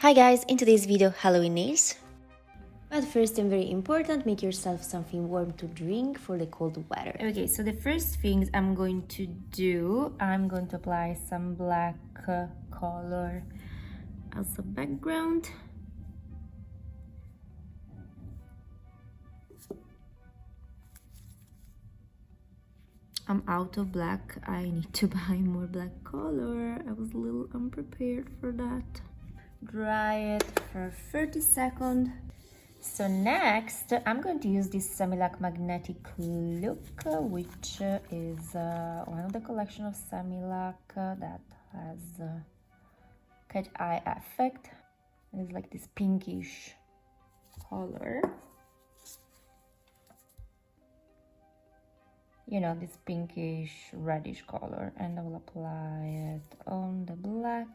Hi guys, in today's video, Halloween nails. But first and very important, make yourself something warm to drink for the cold weather. Okay, so the first things I'm going to do, I'm going to apply some black color as a background. I'm out of black. I need to buy more black color. I was a little unprepared for that. Dry it for 30 seconds. So next, I'm going to use this Samilac Magnetic Look, which is one of the collection of Samilac that has cat eye effect. It's like this pinkish color. You know, this pinkish reddish color, and I will apply it on the black.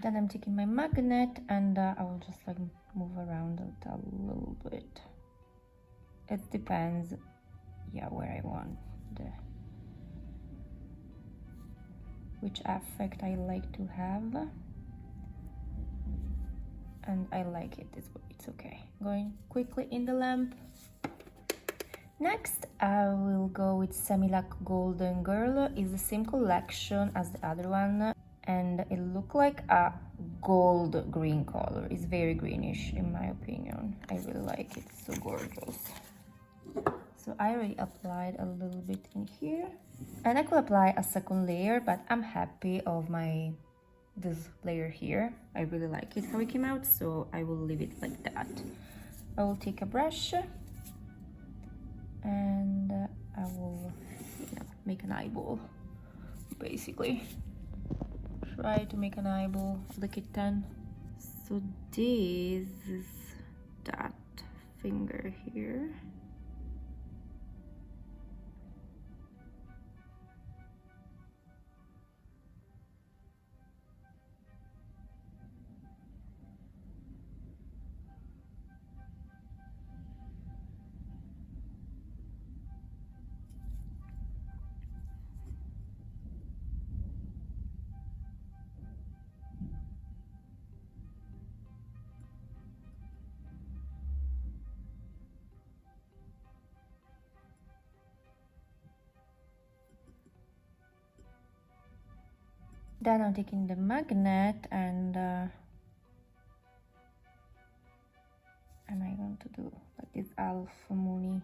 Then I'm taking my magnet and I will just like move around it a little bit. It depends, yeah, where I want which effect I like to have, and I like it this way. It's okay. Going quickly in the lamp. Next, I will go with Samilac Golden Girl. It's the same collection as the other one, and it looks like a gold green color. It's very greenish in my opinion. I really like it. It's so gorgeous. So I already applied a little bit in here, and I could apply a second layer, but I'm happy of this layer here. I really like it how it came out, so I will leave it like that. I will take a brush and I will, make an eyeball, basically. Try to make an eyeball, the kitten. So this is that finger here. Then I'm taking the magnet and I want to do like this Alpha Moony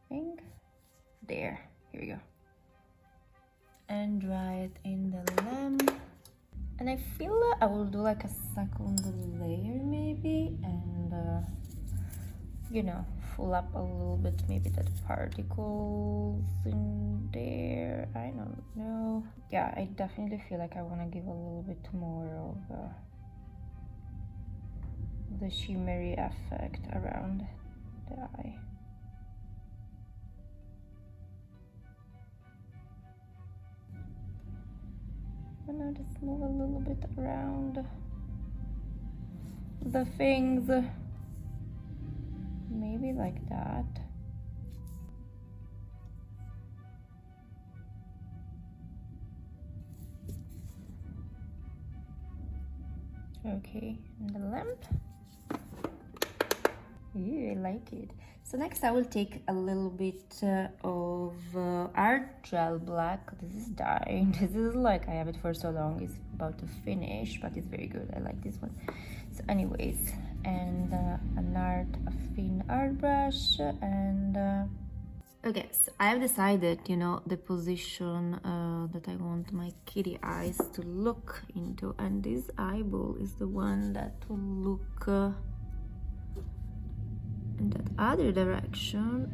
thing. There, here we go. And dry it in the lamp. And I feel I will do like a second layer maybe, and fill up a little bit, maybe that particles in there. I don't know. Yeah, I definitely feel like I want to give a little bit more of the shimmery effect around the eye. And I'll just move a little bit around the things, maybe like that. Okay, and the lamp. Ew, I like it. So next I will take a little bit of art gel black. This is dying. This is like, I have it for so long, it's about to finish, but it's very good. I like this one. So anyways, and a thin art brush, and okay, so I have decided, the position that I want my kitty eyes to look into, and this eyeball is the one that will look in that other direction.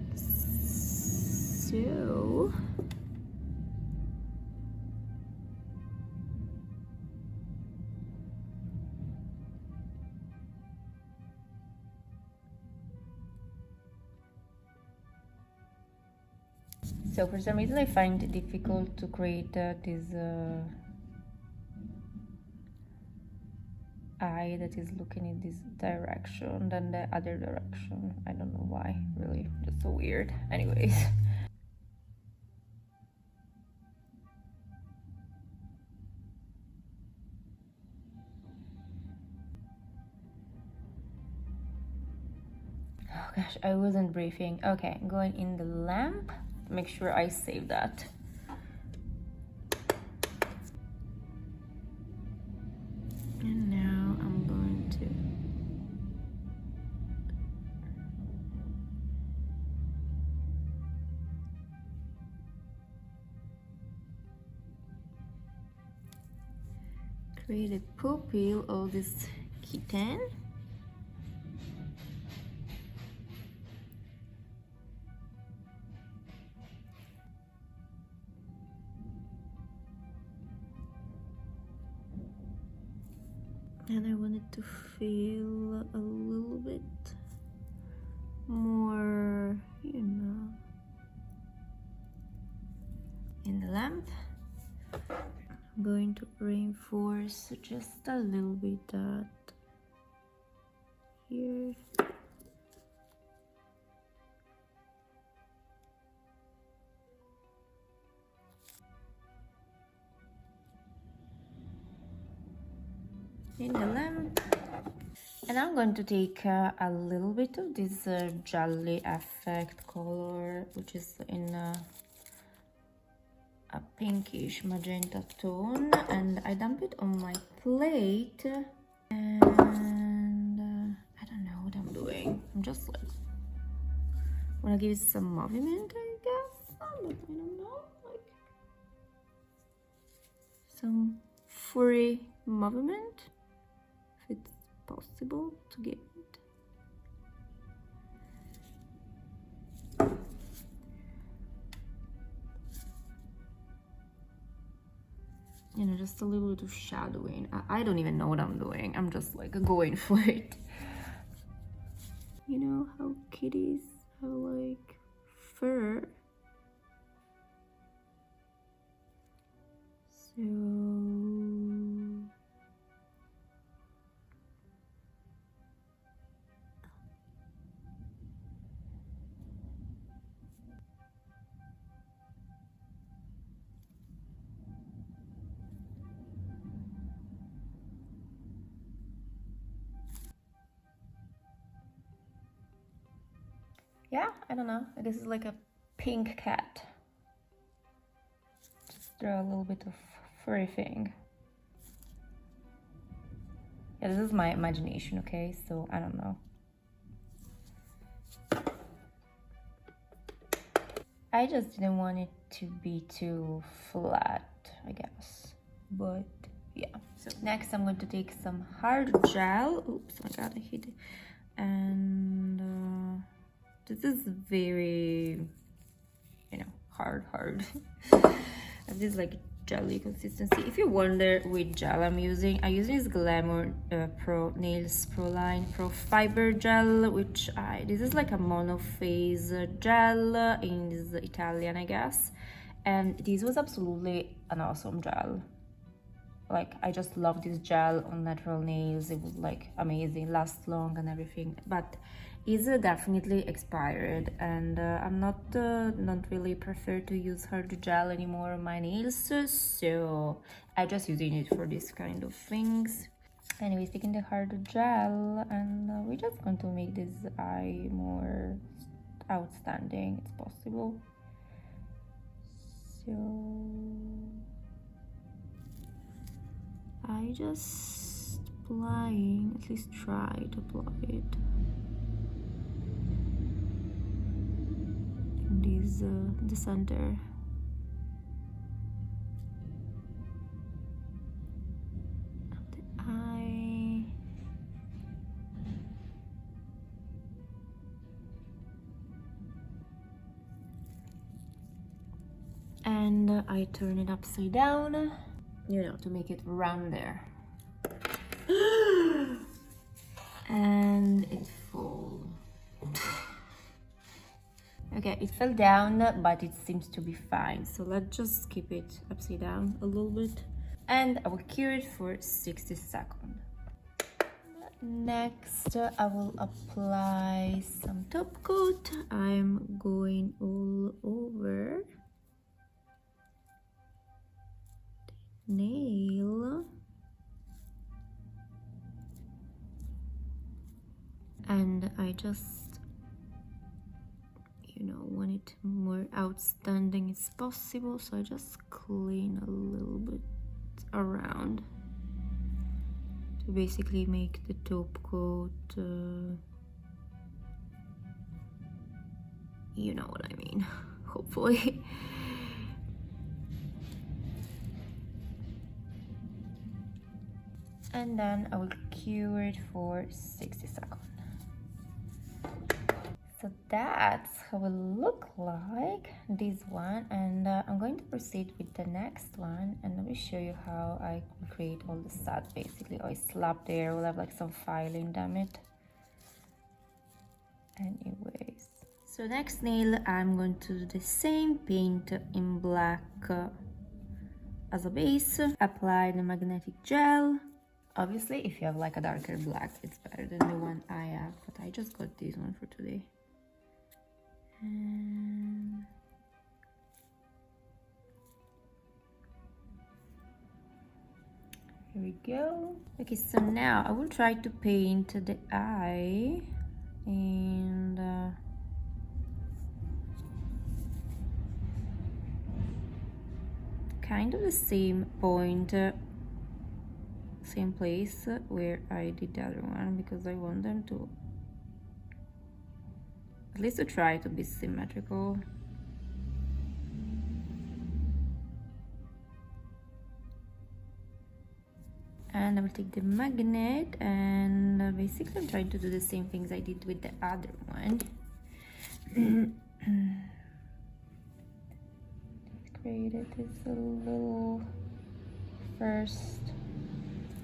So for some reason I find it difficult to create this eye that is looking in this direction than the other direction. I don't know why, really, just so weird. Anyways. Oh gosh, I wasn't briefing. Okay, going in the lamp. Make sure I save that. And now I'm going to create a pupil of this kitten. And I want it to feel a little bit more, you know, in the lamp. I'm going to reinforce just a little bit that here. In the lamp. And I'm going to take a little bit of this jelly effect color, which is in a pinkish magenta tone, and I dump it on my plate. And I don't know what I'm doing. I'm just like wanna give it some movement, I guess. But I don't know, like some furry movement, if it's possible to get it. You know, just a little bit of shadowing. I don't even know what I'm doing. I'm just like going for it. You know how kitties have like fur? So yeah, I don't know. I guess it's like a pink cat. Just throw a little bit of furry thing. Yeah, this is my imagination, okay? So I don't know. I just didn't want it to be too flat, I guess. But yeah. So next I'm going to take some hard gel. Oops, oh my god, I hit it. And this is very, you know, hard. This is like jelly consistency. If you wonder which gel I'm using this Glamour Pro Nails Pro Line Pro Fiber Gel, which this is like a monophase gel in this Italian, I guess. And this was absolutely an awesome gel. Like, I just love this gel on natural nails. It was like amazing, lasts long and everything, but is definitely expired, and I'm not really prefer to use hard gel anymore on my nails, so I just using it for this kind of things. Anyways, taking the hard gel, and we're just going to make this eye more outstanding. It's possible. So I just applying, at least try to apply it in this the center. The eye. And I turn it upside down, you know, to make it rounder. And it falls. Okay, it fell down, but it seems to be fine. So let's just keep it upside down a little bit. And I will cure it for 60 seconds. Next, I will apply some top coat. I'm going all over the nail. And I just, want it more outstanding as possible, so I just clean a little bit around to basically make the top coat, you know what I mean, hopefully. And then I will cure it for 60 seconds. So that's how it look like, this one, and I'm going to proceed with the next one, and let me show you how I create all the studs. Basically, I slap there, will have like some filing, damn it. Anyways, so next nail I'm going to do the same, paint in black as a base, apply the magnetic gel. Obviously, if you have like a darker black, it's better than the one I have, but I just got this one for today. And here we go. Okay, so now I will try to paint the eye, and kind of the same point, same place where I did the other one, because I want them to at least to try to be symmetrical. And I will take the magnet, and basically I'm trying to do the same things I did with the other one. Created this little first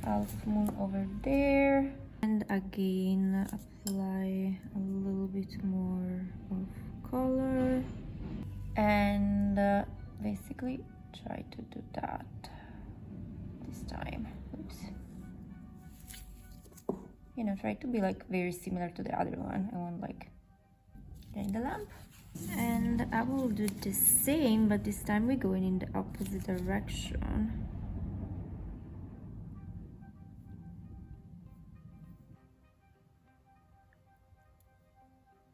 half moon over there, and again apply a little bit more of color, and basically try to do that this time. Oops. Try to be like very similar to the other one. I want like in the lamp. And I will do the same, but this time we're going in the opposite direction.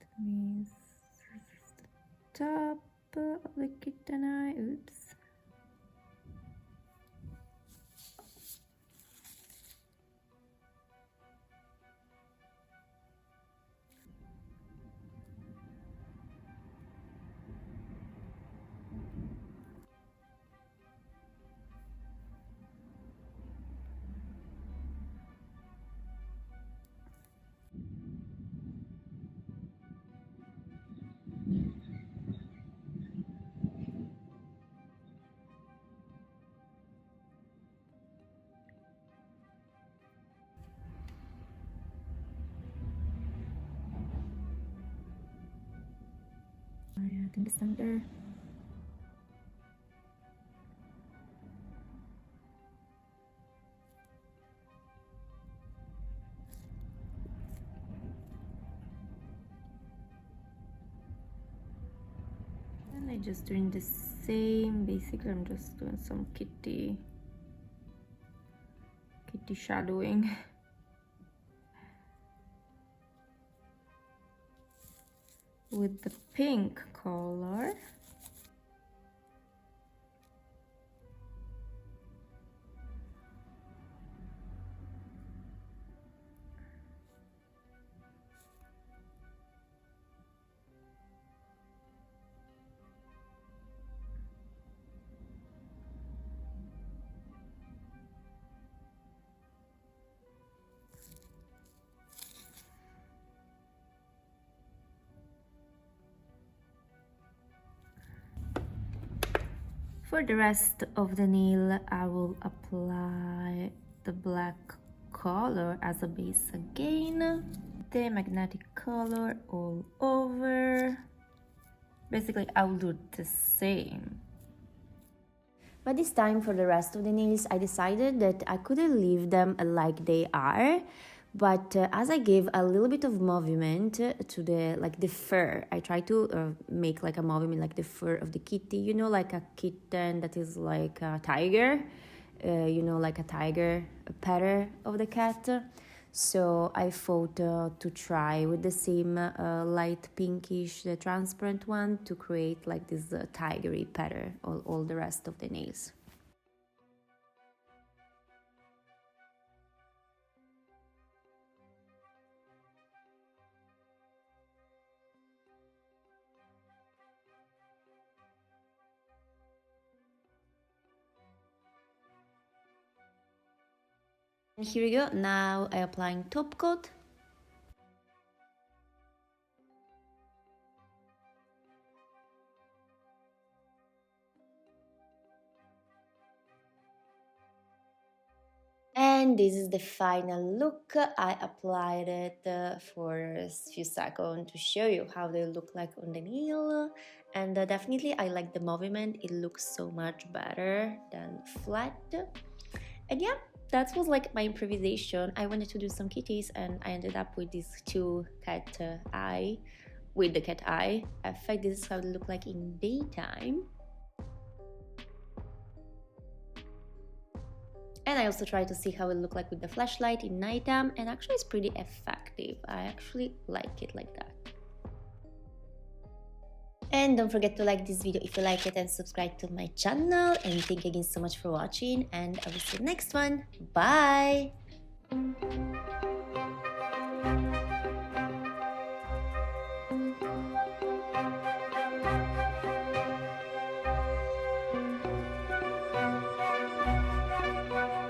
That means this is the top of the kitten eye. Oops. In the center. And I just doing the same. Basically, I'm just doing some kitty shadowing. With the pink color. For the rest of the nail, I will apply the black color as a base again. The magnetic color all over. Basically, I will do the same. But this time for the rest of the nails, I decided that I couldn't leave them like they are, But as I gave a little bit of movement to the fur, I try to make like a movement like the fur of the kitty, you know, like a kitten that is like a tiger, you know, like a tiger, a pattern of the cat. So I thought to try with the same light pinkish, the transparent one, to create like this tigery pattern all the rest of the nails. And here we go. Now I'm applying top coat. And this is the final look. I applied it for a few seconds to show you how they look like on the nail. And definitely I like the movement. It looks so much better than flat. And yeah, that was like my improvisation. I wanted to do some kitties and I ended up with these two cat eye with the cat eye effect. This is how they look like in daytime. And I also try to see how it look like with the flashlight in nighttime, and actually it's pretty effective. I actually like it like that. And don't forget to like this video if you like it and subscribe to my channel. And thank you again so much for watching, and I will see you next one. Bye!